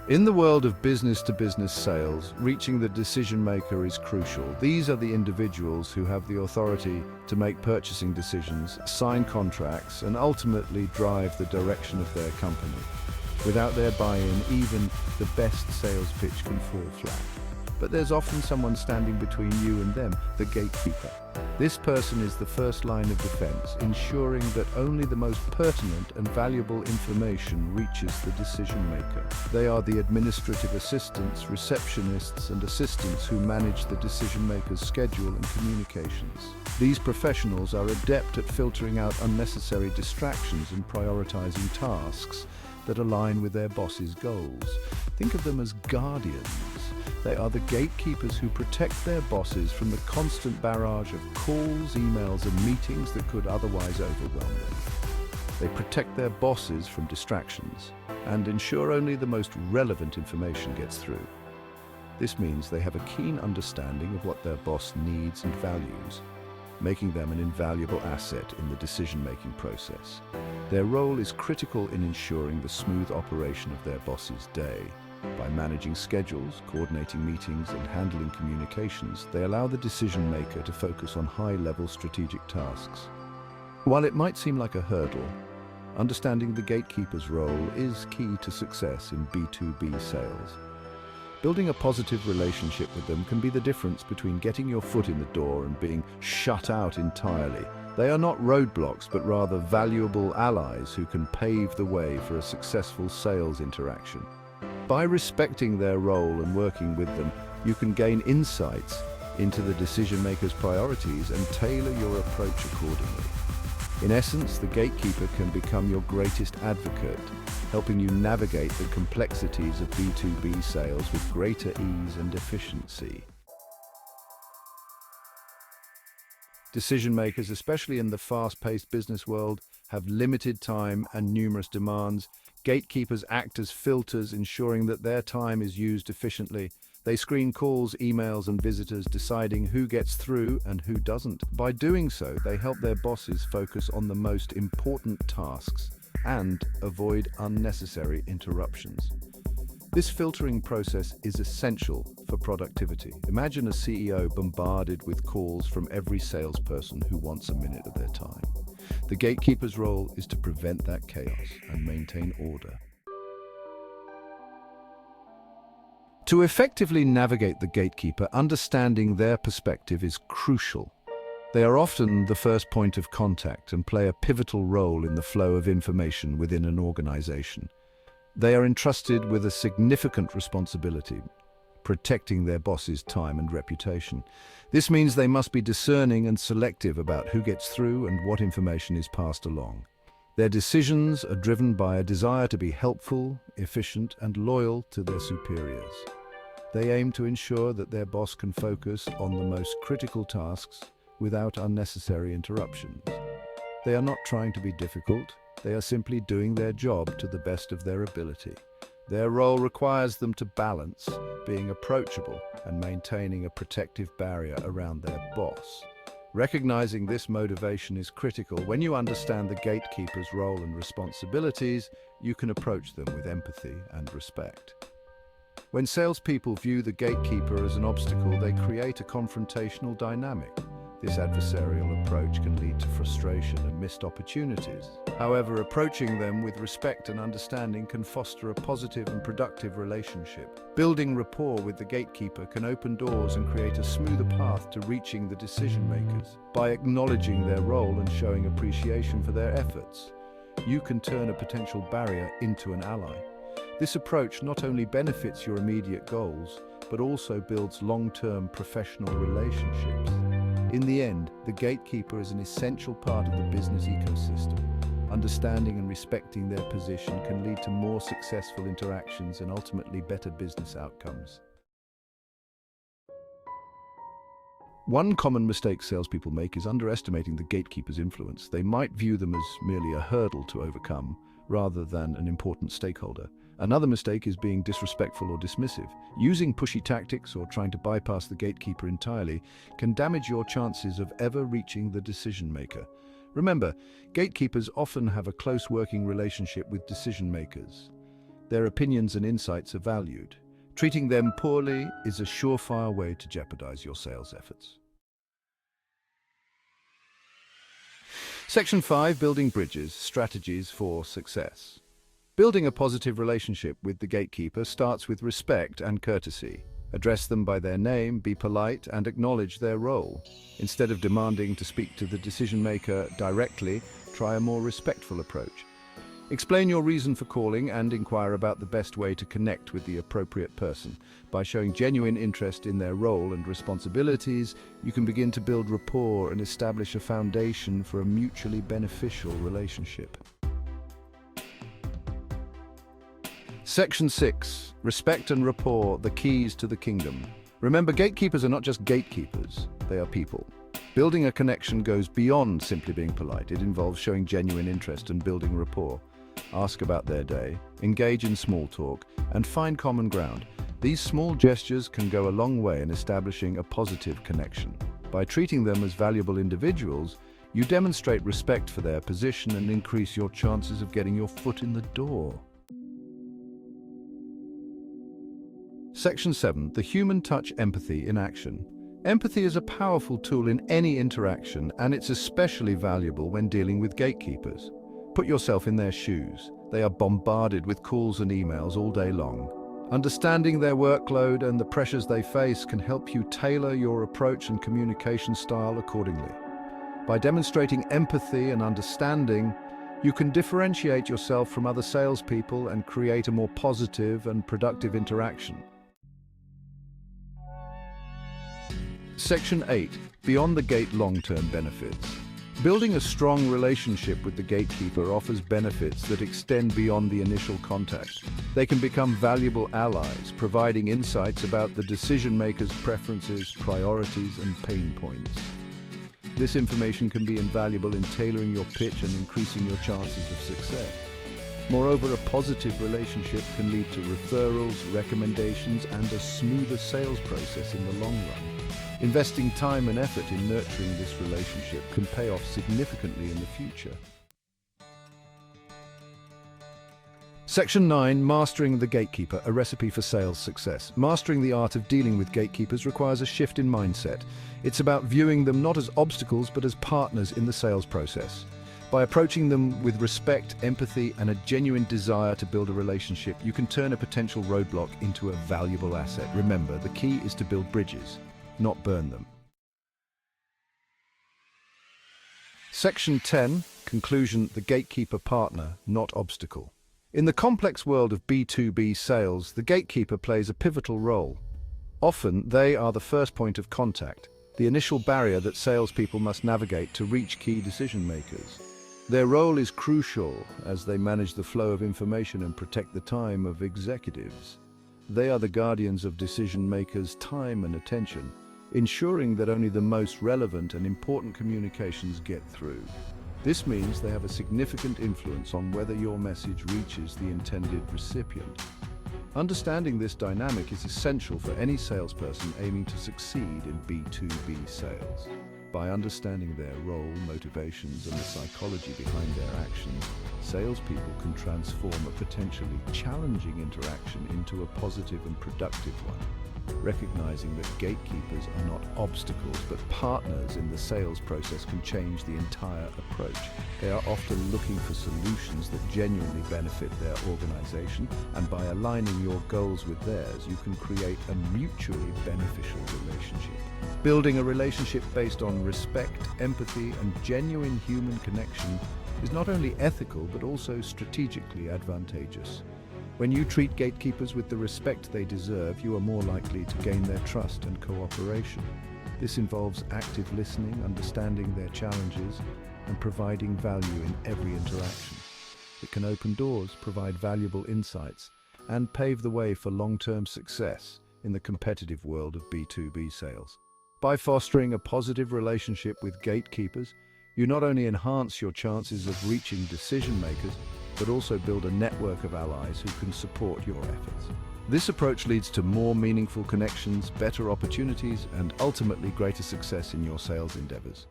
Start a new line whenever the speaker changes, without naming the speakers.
In the world of business-to-business sales, reaching the decision maker is crucial. These are the individuals who have the authority to make purchasing decisions, sign contracts, and ultimately drive the direction of their company. Without their buy-in, even the best sales pitch can fall flat. But there's often someone standing between you and them, the gatekeeper. This person is the first line of defense, ensuring that only the most pertinent and valuable information reaches the decision maker. They are the administrative assistants, receptionists, and assistants who manage the decision maker's schedule and communications. These professionals are adept at filtering out unnecessary distractions and prioritizing tasks that align with their boss's goals. Think of them as guardians. They are the gatekeepers who protect their bosses from the constant barrage of calls, emails, and meetings that could otherwise overwhelm them. They protect their bosses from distractions and ensure only the most relevant information gets through. This means they have a keen understanding of what their boss needs and values, making them an invaluable asset in the decision-making process. Their role is critical in ensuring the smooth operation of their boss's day. By managing schedules, coordinating meetings, and handling communications, they allow the decision-maker to focus on high-level strategic tasks. While it might seem like a hurdle, understanding the gatekeeper's role is key to success in B2B sales. Building a positive relationship with them can be the difference between getting your foot in the door and being shut out entirely. They are not roadblocks, but rather valuable allies who can pave the way for a successful sales interaction. By respecting their role and working with them, you can gain insights into the decision-maker's priorities and tailor your approach accordingly. In essence, the gatekeeper can become your greatest advocate, helping you navigate the complexities of B2B sales with greater ease and efficiency. Decision makers, especially in the fast-paced business world, have limited time and numerous demands. Gatekeepers act as filters, ensuring that their time is used efficiently. They screen calls, emails, and visitors, deciding who gets through and who doesn't. By doing so, they help their bosses focus on the most important tasks and avoid unnecessary interruptions. This filtering process is essential for productivity. Imagine a CEO bombarded with calls from every salesperson who wants a minute of their time. The gatekeeper's role is to prevent that chaos and maintain order. To effectively navigate the gatekeeper, understanding their perspective is crucial. They are often the first point of contact and play a pivotal role in the flow of information within an organization. They are entrusted with a significant responsibility, protecting their boss's time and reputation. This means they must be discerning and selective about who gets through and what information is passed along. Their decisions are driven by a desire to be helpful, efficient, and loyal to their superiors. They aim to ensure that their boss can focus on the most critical tasks without unnecessary interruptions. They are not trying to be difficult. They are simply doing their job to the best of their ability. Their role requires them to balance being approachable and maintaining a protective barrier around their boss. Recognizing this motivation is critical. When you understand the gatekeeper's role and responsibilities, you can approach them with empathy and respect. When salespeople view the gatekeeper as an obstacle, they create a confrontational dynamic. This adversarial approach can lead to frustration and missed opportunities. However, approaching them with respect and understanding can foster a positive and productive relationship. Building rapport with the gatekeeper can open doors and create a smoother path to reaching the decision makers. By acknowledging their role and showing appreciation for their efforts, you can turn a potential barrier into an ally. This approach not only benefits your immediate goals, but also builds long-term professional relationships. In the end, the gatekeeper is an essential part of the business ecosystem. Understanding and respecting their position can lead to more successful interactions and ultimately better business outcomes. One common mistake salespeople make is underestimating the gatekeeper's influence. They might view them as merely a hurdle to overcome, rather than an important stakeholder. Another mistake is being disrespectful or dismissive. Using pushy tactics or trying to bypass the gatekeeper entirely can damage your chances of ever reaching the decision maker. Remember, gatekeepers often have a close working relationship with decision makers. Their opinions and insights are valued. Treating them poorly is a surefire way to jeopardize your sales efforts. Section 5. Building bridges, strategies for success. Building a positive relationship with the gatekeeper starts with respect and courtesy. Address them by their name, be polite, and acknowledge their role. Instead of demanding to speak to the decision maker directly, try a more respectful approach. Explain your reason for calling and inquire about the best way to connect with the appropriate person. By showing genuine interest in their role and responsibilities, you can begin to build rapport and establish a foundation for a mutually beneficial relationship. Section 6. Respect and rapport, the keys to the kingdom. Remember, gatekeepers are not just gatekeepers, they are people. Building a connection goes beyond simply being polite. It involves showing genuine interest and building rapport. Ask about their day, engage in small talk, and find common ground. These small gestures can go a long way in establishing a positive connection. By treating them as valuable individuals, you demonstrate respect for their position and increase your chances of getting your foot in the door. Section 7. The human touch, empathy in action. Empathy is a powerful tool in any interaction, and it's especially valuable when dealing with gatekeepers. Put yourself in their shoes. They are bombarded with calls and emails all day long. Understanding their workload and the pressures they face can help you tailor your approach and communication style accordingly. By demonstrating empathy and understanding, you can differentiate yourself from other salespeople and create a more positive and productive interaction. Section 8. Beyond the gate, long-term benefits. Building a strong relationship with the gatekeeper offers benefits that extend beyond the initial contact. They can become valuable allies, providing insights about the decision-maker's preferences, priorities, and pain points. This information can be invaluable in tailoring your pitch and increasing your chances of success. Moreover, a positive relationship can lead to referrals, recommendations, and a smoother sales process in the long run. Investing time and effort in nurturing this relationship can pay off significantly in the future. Section 9. Mastering the gatekeeper, a recipe for sales success. Mastering the art of dealing with gatekeepers requires a shift in mindset. It's about viewing them not as obstacles but as partners in the sales process. By approaching them with respect, empathy, and a genuine desire to build a relationship, you can turn a potential roadblock into a valuable asset. Remember, the key is to build bridges, not burn them. Section 10. Conclusion. The gatekeeper, partner, not obstacle. In the complex world of B2B sales, the gatekeeper plays a pivotal role. Often, they are the first point of contact, the initial barrier that salespeople must navigate to reach key decision makers. Their role is crucial as they manage the flow of information and protect the time of executives. They are the guardians of decision makers' time and attention, ensuring that only the most relevant and important communications get through. This means they have a significant influence on whether your message reaches the intended recipient. Understanding this dynamic is essential for any salesperson aiming to succeed in B2B sales. By understanding their role, motivations, and the psychology behind their actions, salespeople can transform a potentially challenging interaction into a positive and productive one. Recognizing that gatekeepers are not obstacles but partners in the sales process can change the entire approach. They are often looking for solutions that genuinely benefit their organization, and by aligning your goals with theirs, you can create a mutually beneficial relationship. Building a relationship based on respect, empathy, and genuine human connection is not only ethical but also strategically advantageous. When you treat gatekeepers with the respect they deserve, you are more likely to gain their trust and cooperation. This involves active listening, understanding their challenges, and providing value in every interaction. It can open doors, provide valuable insights, and pave the way for long-term success in the competitive world of B2B sales. By fostering a positive relationship with gatekeepers, you not only enhance your chances of reaching decision makers, but also build a network of allies who can support your efforts. This approach leads to more meaningful connections, better opportunities, and ultimately greater success in your sales endeavors.